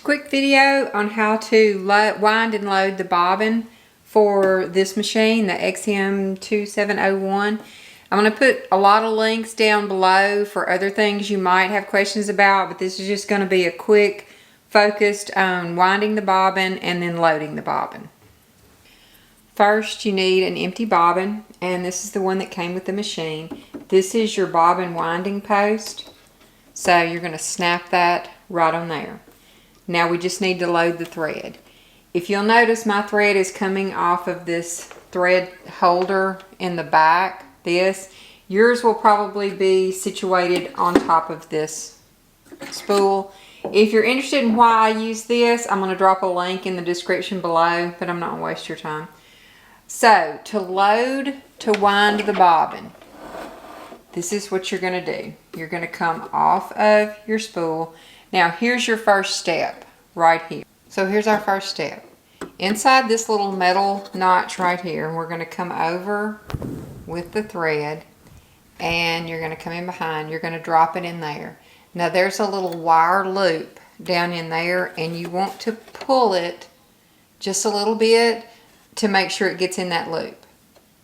quick video on how to wind and load the bobbin for this machine, the XM2701. I'm going to put a lot of links down below for other things you might have questions about, but this is just going to be a quick focused on winding the bobbin and then loading the bobbin. First, you need an empty bobbin, and this is the one that came with the machine. This is your bobbin winding post, so you're going to snap that right on there. Now we just need to load the thread. If you'll notice, my thread is coming off of this thread holder in the back. Yours will probably be situated on top of this spool. If you're interested in why I use this, I'm going to drop a link in the description below, but I'm not going to waste your time. So, to wind the bobbin, this is what you're going to do. You're going to come off of your spool. Now, here's your first step right here. So, here's our first step. Inside this little metal notch right here, we're going to come over with the thread, and you're going to come in behind. You're going to drop it in there. Now, there's a little wire loop down in there, and you want to pull it just a little bit to make sure it gets in that loop.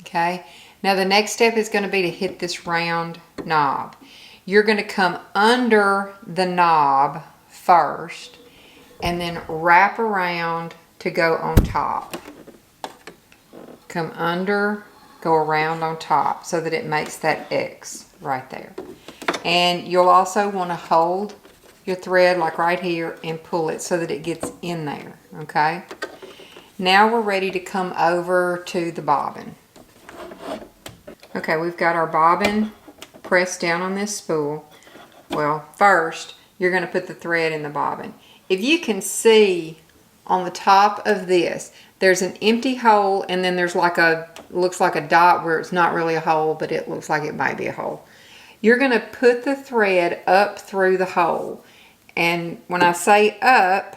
Okay? Now, the next step is going to be to hit this round knob. You're going to come under the knob first and then wrap around to go on top. Come under, go around on top so that it makes that X right there. And you'll also want to hold your thread like right here and pull it so that it gets in there. Okay? Now we're ready to come over to the bobbin. Okay, we've got our bobbin pressed down on this spool. Well, first, you're going to put the thread in the bobbin. If you can see on the top of this, there's an empty hole, and then there's like looks like a dot where it's not really a hole, but it looks like it might be a hole. You're going to put the thread up through the hole. And when I say up,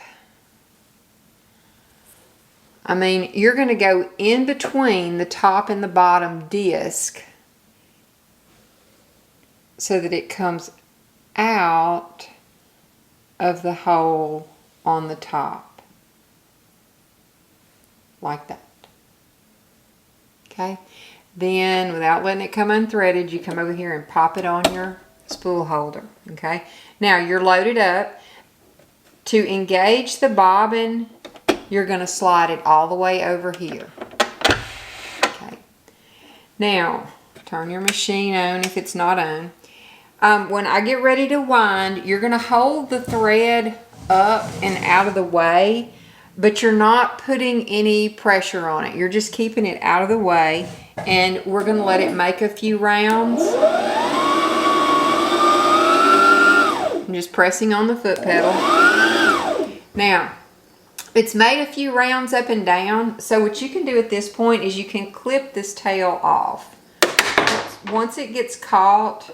I mean you're going to go in between the top and the bottom disc so that it comes out of the hole on the top. Like that. Okay? Then, without letting it come unthreaded, you come over here and pop it on your spool holder. Okay? Now, you're loaded up. To engage the bobbin, you're going to slide it all the way over here. Okay. Now, turn your machine on if it's not on. When I get ready to wind, you're going to hold the thread up and out of the way, but you're not putting any pressure on it. You're just keeping it out of the way, and we're going to let it make a few rounds. I'm just pressing on the foot pedal. Now, it's made a few rounds up and down, so what you can do at this point is you can clip this tail off. Once it gets caught,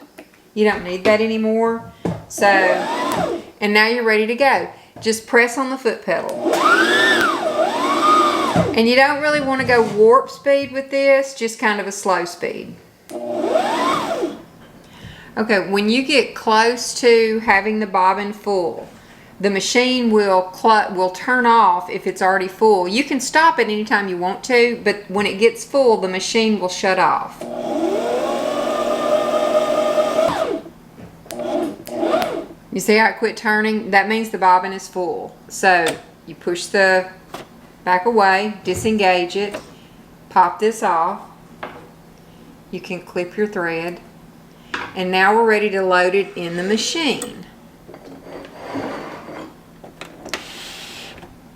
you don't need that anymore. So, and now you're ready to go. Just press on the foot pedal. And you don't really want to go warp speed with this, just kind of a slow speed. Okay, when you get close to having the bobbin full, the machine will turn off if it's already full. You can stop it anytime you want to, but when it gets full, the machine will shut off. You see how it quit turning? That means the bobbin is full. So you push the back away, disengage it, pop this off. You can clip your thread. And now we're ready to load it in the machine.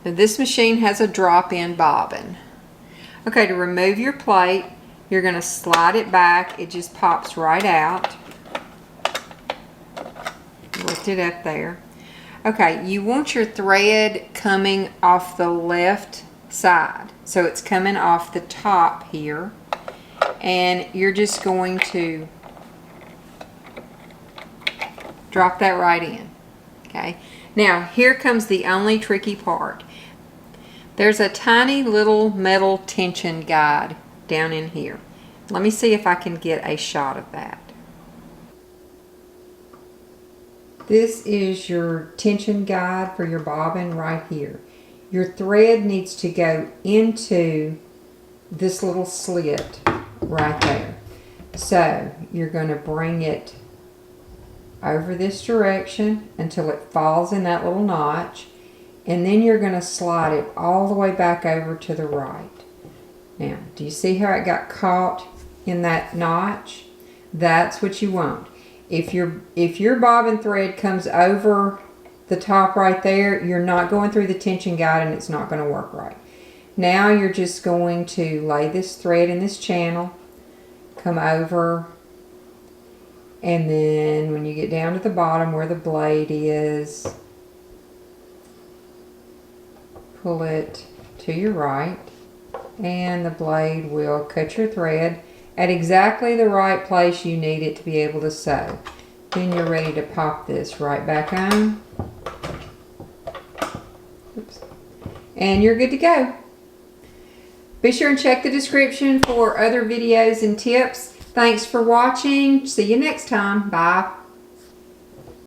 Now this machine has a drop-in bobbin. Okay, to remove your plate, you're going to slide it back. It just pops right out. Lift it up there. Okay, you want your thread coming off the left side. So it's coming off the top here. And you're just going to drop that right in. Okay. Now, here comes the only tricky part. There's a tiny little metal tension guide down in here. Let me see if I can get a shot of that. This is your tension guide for your bobbin right here. Your thread needs to go into this little slit right there. So you're going to bring it over this direction until it falls in that little notch, and then you're going to slide it all the way back over to the right. Now, do you see how it got caught in that notch? That's what you want. If your bobbin thread comes over the top right there, you're not going through the tension guide and it's not going to work right. Now you're just going to lay this thread in this channel, come over, and then when you get down to the bottom where the blade is, pull it to your right, and the blade will cut your thread at exactly the right place you need it to be able to sew. Then you're ready to pop this right back on. Oops. And you're good to go. Be sure and check the description for other videos and tips. Thanks for watching. See you next time. Bye.